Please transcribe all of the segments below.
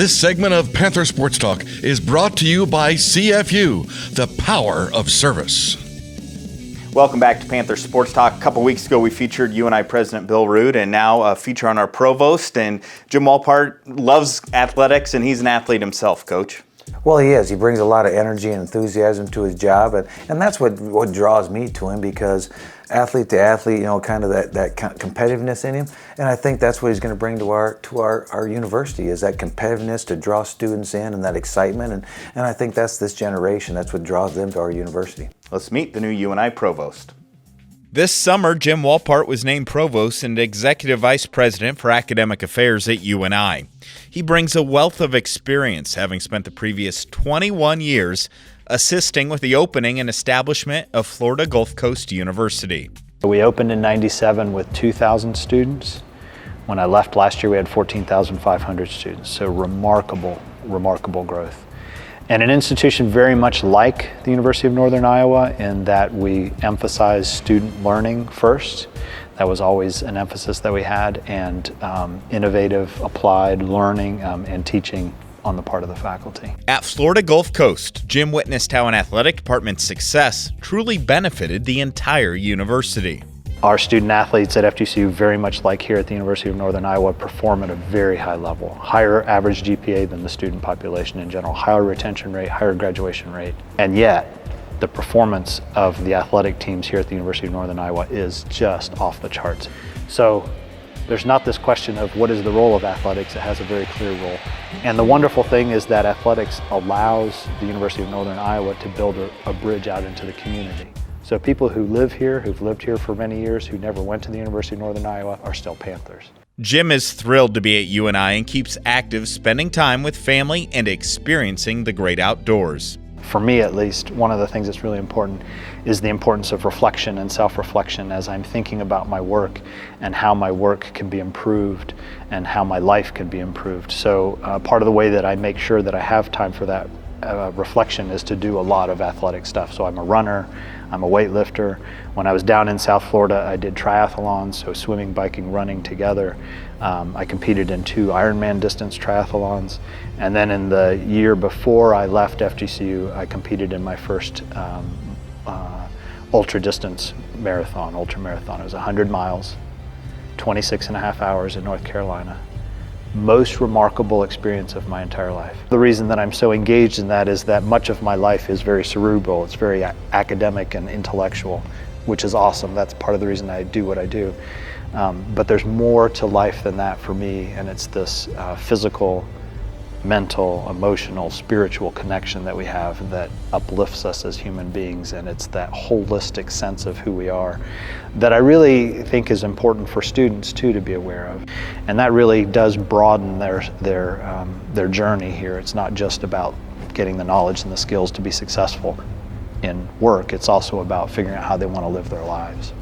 This segment of Panther Sports Talk is brought to you by CFU, the power of service. Welcome back to Panther Sports Talk. A couple weeks ago, we featured UNI President Bill Root, and now a feature on our Provost. And Jim Wohlpart loves athletics, and he's an athlete himself, Coach. Well, he is. He brings a lot of energy and enthusiasm to his job, and that's what draws me to him, because athlete to athlete, you know, kind of that competitiveness in him, and I think that's what he's going to bring to our university, is that competitiveness to draw students in and that excitement, and I think that's this generation. That's what draws them to our university. Let's meet the new UNI Provost. This summer, Jim Wohlpart was named Provost and Executive Vice President for Academic Affairs at UNI. He brings a wealth of experience, having spent the previous 21 years assisting with the opening and establishment of Florida Gulf Coast University. We opened in '97 with 2,000 students. When I left last year, we had 14,500 students, so remarkable growth. And an institution very much like the University of Northern Iowa in that we emphasize student learning first. That was always an emphasis that we had, and innovative, applied learning and teaching on the part of the faculty. At Florida Gulf Coast, Jim witnessed how an athletic department's success truly benefited the entire university. Our student athletes at FGCU, very much like here at the University of Northern Iowa, perform at a very high level. Higher average GPA than the student population in general, higher retention rate, higher graduation rate. And yet, the performance of the athletic teams here at the University of Northern Iowa is just off the charts. So there's not this question of what is the role of athletics. It has a very clear role. And the wonderful thing is that athletics allows the University of Northern Iowa to build a bridge out into the community. So people who live here, who've lived here for many years, who never went to the University of Northern Iowa, are still Panthers. Jim is thrilled to be at UNI and keeps active, spending time with family and experiencing the great outdoors. For me, at least, one of the things that's really important is the importance of reflection and self-reflection as I'm thinking about my work and how my work can be improved and how my life can be improved. So part of the way that I make sure that I have time for that reflection is to do a lot of athletic stuff. So I'm a runner, I'm a weightlifter. When I was down in South Florida, I did triathlons, so swimming, biking, running together. I competed in 2 Ironman distance triathlons. And then in the year before I left FGCU, I competed in my first ultra-distance marathon, ultramarathon. It was 100 miles, 26 and a half hours in North Carolina. Most remarkable experience of my entire life. The reason that I'm so engaged in that is that much of my life is very cerebral. It's very academic and intellectual, which is awesome. That's part of the reason I do what I do. But there's more to life than that for me, and it's this physical, mental, emotional, spiritual connection that we have that uplifts us as human beings, and it's that holistic sense of who we are that I really think is important for students too to be aware of, and that really does broaden their journey here. It's not just about getting the knowledge and the skills to be successful in work. It's also about figuring out how they want to live their lives.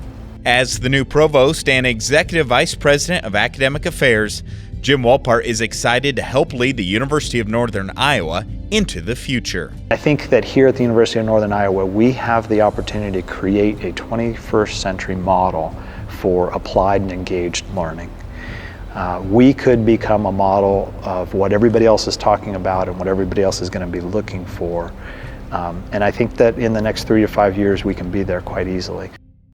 As the new Provost and Executive Vice President of Academic Affairs, Jim Wohlpart is excited to help lead the University of Northern Iowa into the future. I think that here at the University of Northern Iowa, we have the opportunity to create a 21st century model for applied and engaged learning. We could become a model of what everybody else is talking about and what everybody else is going to be looking for. And I think that in the next 3 to 5 years, we can be there quite easily.